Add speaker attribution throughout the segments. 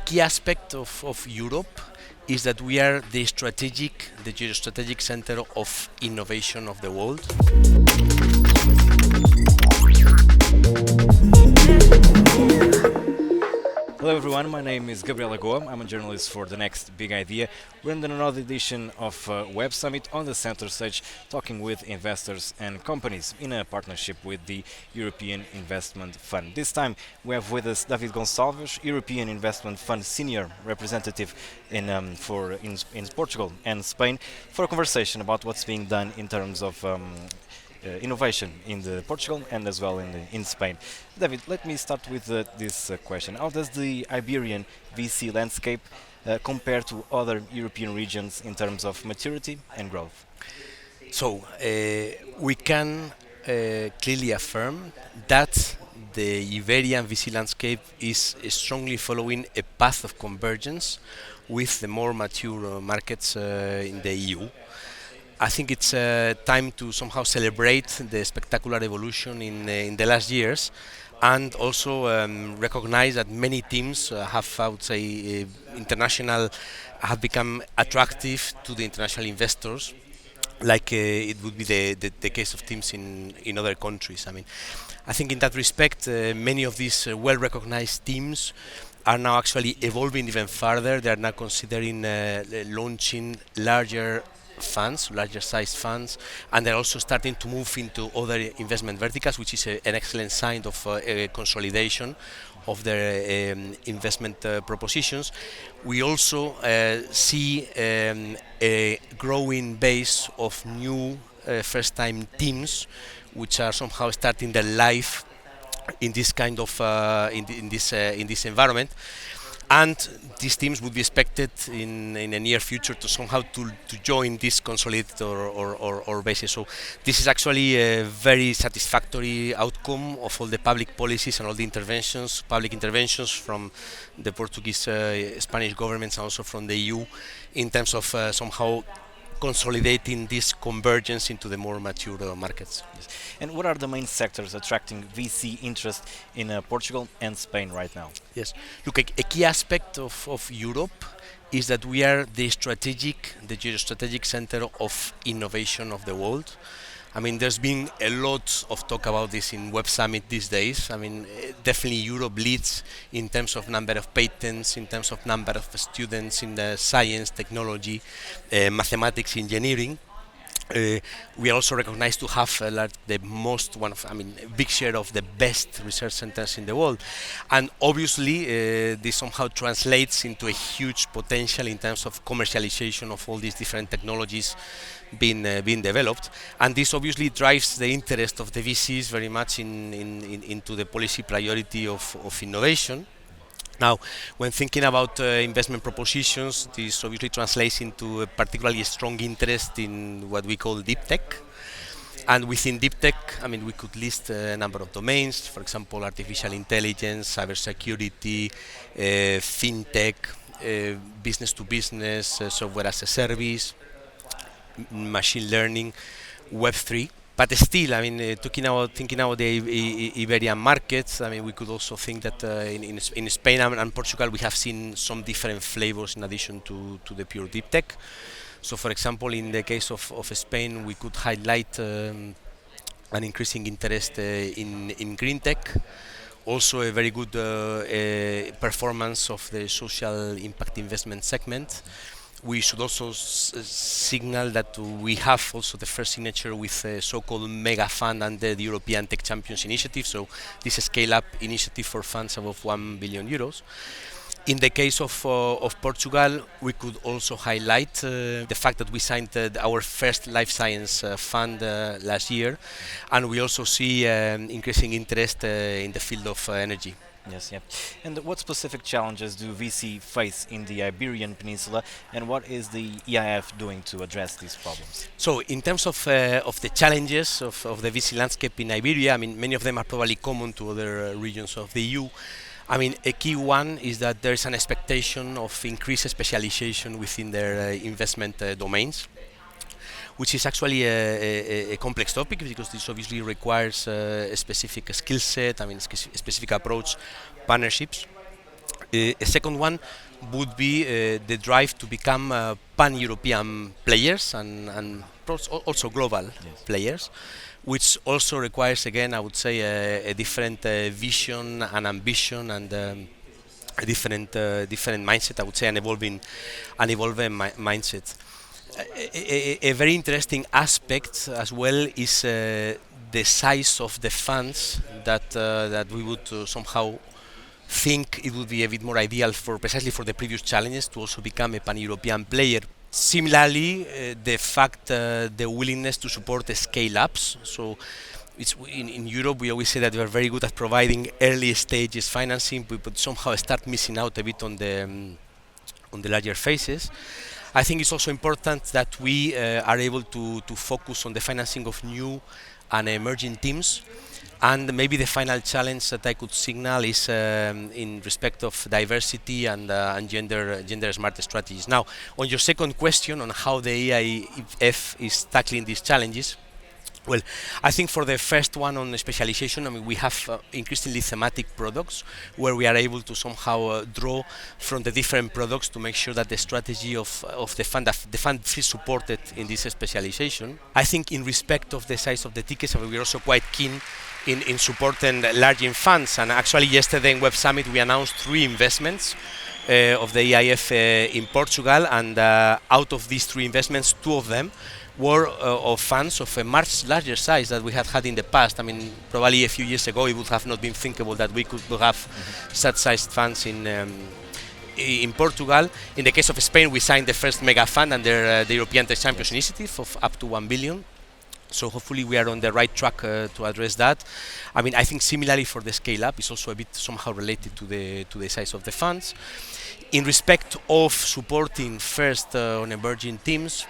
Speaker 1: key aspect of Europe is that we are the geostrategic center of innovation of the world.
Speaker 2: Hello everyone, my name is Gabriel Goa. I'm a journalist for The Next Big Idea. We're in another edition of Web Summit on the center stage, talking with investors and companies in a partnership with the European Investment Fund. This time we have with us David González, European Investment Fund Senior Representative in Portugal and Spain, for a conversation about what's being done in terms of innovation in Portugal and as well in Spain. David, let me start with this question. How does the Iberian VC landscape compare to other European regions in terms of maturity and growth?
Speaker 1: So we can clearly affirm that the Iberian VC landscape is strongly following a path of convergence with the more mature markets in the EU. I think it's time to somehow celebrate the spectacular evolution in the last years, and also recognize that many teams I would say, have become attractive to the international investors, like it would be the case of teams in other countries. I think in that respect, many of these well-recognized teams are now actually evolving even further. They are now considering launching larger sized funds, and they're also starting to move into other investment verticals, which is an excellent sign of consolidation of their investment propositions. We also see a growing base of new first-time teams, which are somehow starting their life in this kind of in this environment, and these teams would be expected in the near future to somehow to join this consolidated or basis. So this is actually a very satisfactory outcome of all the public policies and all the public interventions from the Portuguese, Spanish governments, and also from the EU, in terms of somehow consolidating this convergence into the more mature markets.
Speaker 2: Yes. And what are the main sectors attracting VC interest in Portugal and Spain right now?
Speaker 1: Yes, look, a key aspect of Europe is that we are the geostrategic center of innovation of the world. There's been a lot of talk about this in Web Summit these days. Definitely Europe leads in terms of number of patents, in terms of number of students in the science, technology, mathematics, engineering. We are also recognized to have a big share of the best research centers in the world, and obviously this somehow translates into a huge potential in terms of commercialization of all these different technologies being developed, and this obviously drives the interest of the VCs very much into the policy priority of innovation. Now, when thinking about investment propositions, this obviously translates into a particularly strong interest in what we call deep tech. And within deep tech, we could list a number of domains, for example, artificial intelligence, cybersecurity, fintech, business to business, software as a service, machine learning, Web3. But still, thinking about the Iberian markets, we could also think that in Spain and Portugal we have seen some different flavors in addition to the pure deep tech. So, for example, in the case of Spain, we could highlight an increasing interest in green tech, also a very good performance of the social impact investment segment. We should also signal that we have also the first signature with a so-called mega fund under the European Tech Champions Initiative, so this is a scale-up initiative for funds above 1 billion euros. In the case of Portugal, we could also highlight the fact that we signed our first life science fund last year, and we also see increasing interest in the field of energy.
Speaker 2: Yes, yeah. And what specific challenges do VC face in the Iberian Peninsula, and what is the EIF doing to address these problems?
Speaker 1: So, in terms of the challenges of the VC landscape in Iberia, many of them are probably common to other regions of the EU. A key one is that there is an expectation of increased specialization within their investment domains, which is actually a complex topic, because this obviously requires a specific skill set, specific approach, partnerships. A second one would be the drive to become pan-European players and also global players, which also requires, again, I would say, a different vision and ambition and a different mindset. I would say an evolving mindset. A very interesting aspect as well is the size of the funds that we would somehow think it would be a bit more ideal for precisely for the previous challenges to also become a pan-European player. Similarly, the willingness to support the scale-ups. So it's in Europe we always say that we are very good at providing early stages financing, but somehow start missing out a bit on the larger phases. I think it's also important that we are able to focus on the financing of new and emerging teams. And maybe the final challenge that I could signal is in respect of diversity and gender smart strategies. Now, on your second question on how the EIF is tackling these challenges, well, I think for the first one on specialization, I mean, we have increasingly thematic products where we are able to somehow draw from the different products to make sure that the strategy of the fund is supported in this specialization. I think in respect of the size of the tickets, I mean, we're also quite keen in supporting large funds. And actually yesterday in Web Summit we announced 3 investments of the EIF in Portugal, and out of these 3 investments, 2 of them were of funds of a much larger size that we had in the past. I mean, probably a few years ago it would have not been thinkable that we could have such sized funds in Portugal. In the case of Spain, we signed the first mega fund under the European Tech Champions Initiative of up to 1 billion. So hopefully we are on the right track to address that. I mean, I think similarly for the scale up, it's also a bit somehow related to the size of the funds. In respect of supporting first on emerging teams,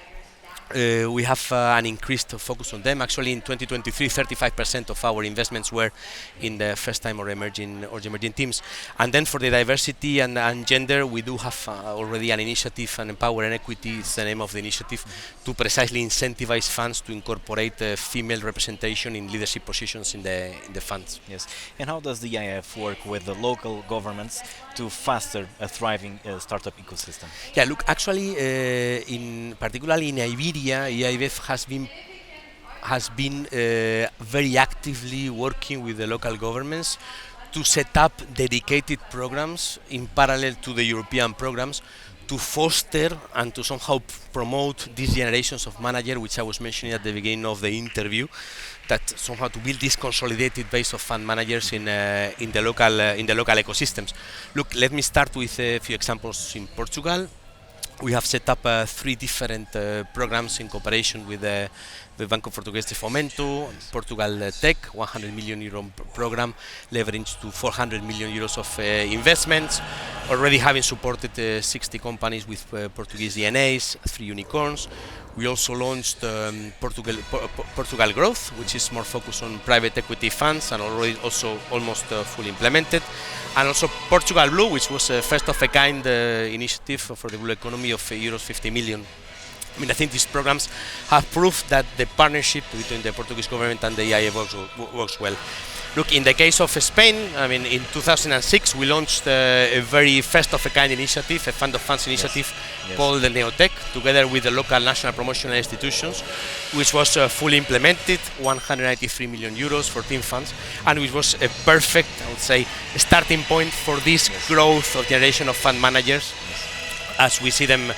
Speaker 1: we have an increased focus on them. Actually, in 2023, 35% of our investments were in the first-time or emerging teams. And then for the diversity and gender, we do have already an initiative, and Empower and Equity is the name of the initiative, to precisely incentivize funds to incorporate female representation in leadership positions in the funds.
Speaker 2: Yes. And how does the EIF work with the local governments to foster a thriving startup ecosystem?
Speaker 1: Yeah, look, actually, particularly in Iberia, EIF has been very actively working with the local governments to set up dedicated programs in parallel to the European programs to foster and to somehow promote these generations of managers, which I was mentioning at the beginning of the interview, that somehow to build this consolidated base of fund managers in the local ecosystems. Look, let me start with a few examples in Portugal. We have set up 3 different programs in cooperation with the Banco Português de Fomento, Portugal Tech, 100 million euro program, leveraged to 400 million euros of investments, already having supported 60 companies with Portuguese DNAs, 3 unicorns. We also launched Portugal Growth, which is more focused on private equity funds and already also almost fully implemented. And also Portugal Blue, which was a first of a kind initiative for the blue economy of euros 50 million. I mean, I think these programs have proved that the partnership between the Portuguese government and the EIF works well. Look, in the case of Spain, I mean, in 2006 we launched a very first of a kind initiative, a fund of funds initiative called the Neotech, together with the local national promotional institutions, which was fully implemented, 193 million euros for team funds, and which was a perfect, I would say, starting point for this growth of generation of fund managers as we see them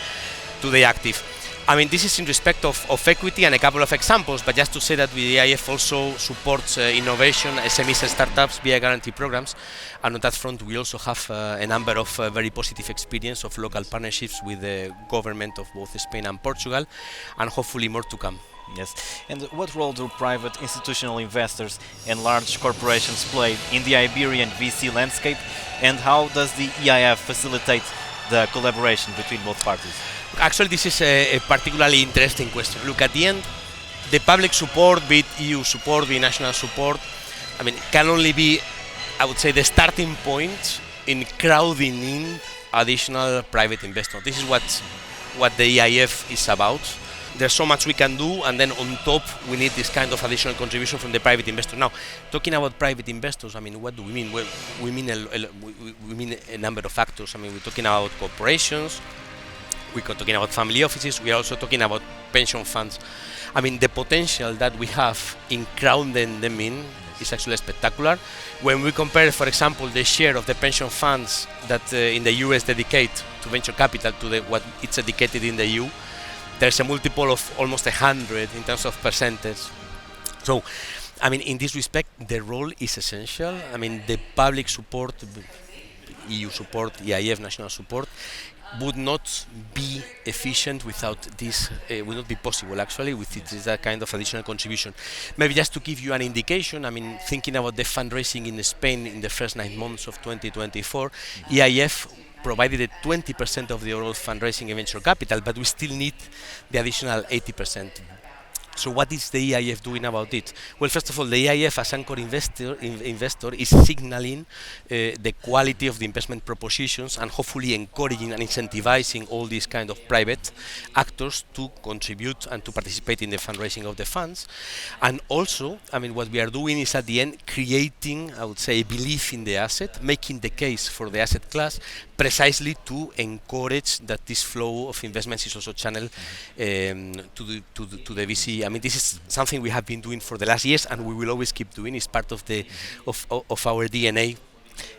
Speaker 1: today active. I mean, this is in respect of equity and a couple of examples, but just to say that the EIF also supports innovation, SMEs and startups via guarantee programs, and on that front we also have a number of very positive experience of local partnerships with the government of both Spain and Portugal, and hopefully more to come.
Speaker 2: Yes. And what role do private institutional investors and large corporations play in the Iberian VC landscape, and how does the EIF facilitate the collaboration between both parties?
Speaker 1: Actually, this is a particularly interesting question. Look, at the end, the public support, be it EU support, be it national support, I mean, can only be, I would say, the starting point in crowding in additional private investors. This is what the EIF is about. there's so much we can do, and then on top we need this kind of additional contribution from the private investor. Now, talking about private investors, I mean, what do we mean? Well, we mean a number of factors. I mean, we're talking about corporations, we're talking about family offices, we are also talking about pension funds. I mean, the potential that we have in crowding them in is actually spectacular. When we compare, for example, the share of the pension funds that in the US dedicate to venture capital to what it's dedicated in the EU, there's a multiple of almost 100 in terms of percentage. So, I mean, in this respect, the role is essential. I mean, the public support, EU support, EIF national support, would not be efficient without this, would not be possible actually with that kind of additional contribution. Maybe just to give you an indication, I mean, thinking about the fundraising in Spain in the first 9 months of 2024, EIF provided 20% of the overall fundraising in venture capital, but we still need the additional 80%. So what is the EIF doing about it? Well, first of all, the EIF as anchor investor is signaling the quality of the investment propositions and hopefully encouraging and incentivizing all these kind of private actors to contribute and to participate in the fundraising of the funds. And also, I mean, what we are doing is at the end creating, I would say, belief in the asset, making the case for the asset class precisely to encourage that this flow of investments is also channeled to the VC. I mean, this is something we have been doing for the last years, and we will always keep doing. It's part of the of our DNA.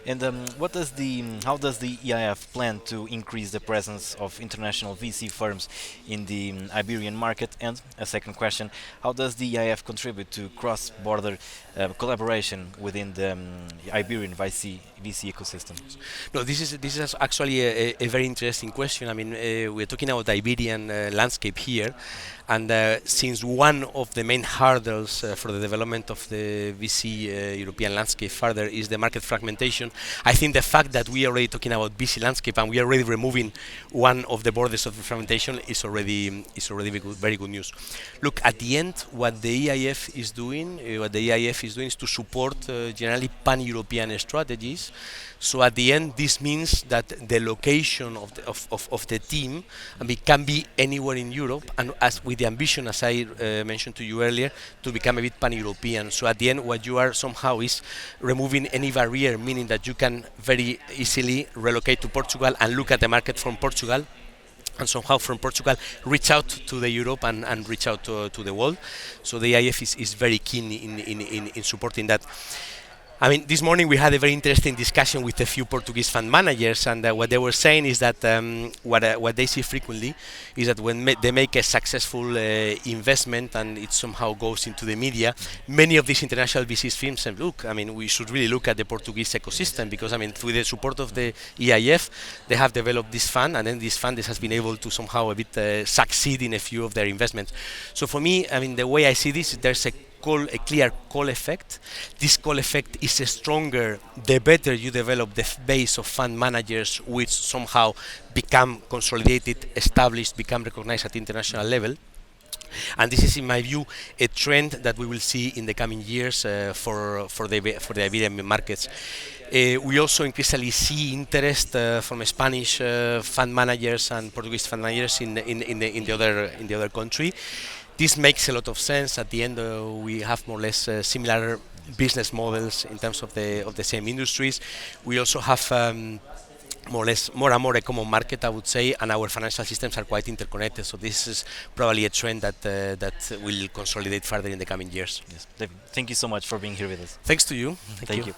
Speaker 2: And how does the EIF plan to increase the presence of international VC firms in the Iberian market? And a second question, how does the EIF contribute to cross-border collaboration within the Iberian VC ecosystem?
Speaker 1: No, this is actually a very interesting question. I mean, we're talking about the Iberian landscape here, and since one of the main hurdles for the development of the VC European landscape further is the market fragmentation, I think the fact that we are already talking about VC landscape and we are already removing one of the borders of the fragmentation is already very good news. Look, at the end, what the EIF is doing, is to support generally pan-European strategies. So at the end, this means that the location of the team can be anywhere in Europe, and as with the ambition, as I mentioned to you earlier, to become a bit pan-European. So at the end, what you are somehow is removing any barrier, meaning that you can very easily relocate to Portugal and look at the market from Portugal, and somehow from Portugal reach out to the Europe and reach out to the world. So the EIF is very keen in supporting that. I mean, this morning we had a very interesting discussion with a few Portuguese fund managers, and what they were saying is that what they see frequently is that when they make a successful investment and it somehow goes into the media, many of these international VC firms say, look, I mean, we should really look at the Portuguese ecosystem, because, I mean, with the support of the EIF, they have developed this fund, and then this fund has been able to somehow a bit succeed in a few of their investments. So for me, I mean, the way I see this, there's a clear call effect. This call effect is stronger the better you develop the base of fund managers, which somehow become consolidated, established, become recognized at international level. And this is, in my view, a trend that we will see in the coming years for the Iberian markets. We also increasingly see interest from Spanish fund managers and Portuguese fund managers in the other country. This makes a lot of sense. At the end, we have more or less similar business models in terms of the same industries. We also have more and more a common market, I would say, and our financial systems are quite interconnected. So this is probably a trend that will consolidate further in the coming years.
Speaker 2: Yes. David, thank you so much for being here with us.
Speaker 1: Thank you.
Speaker 2: Thank you.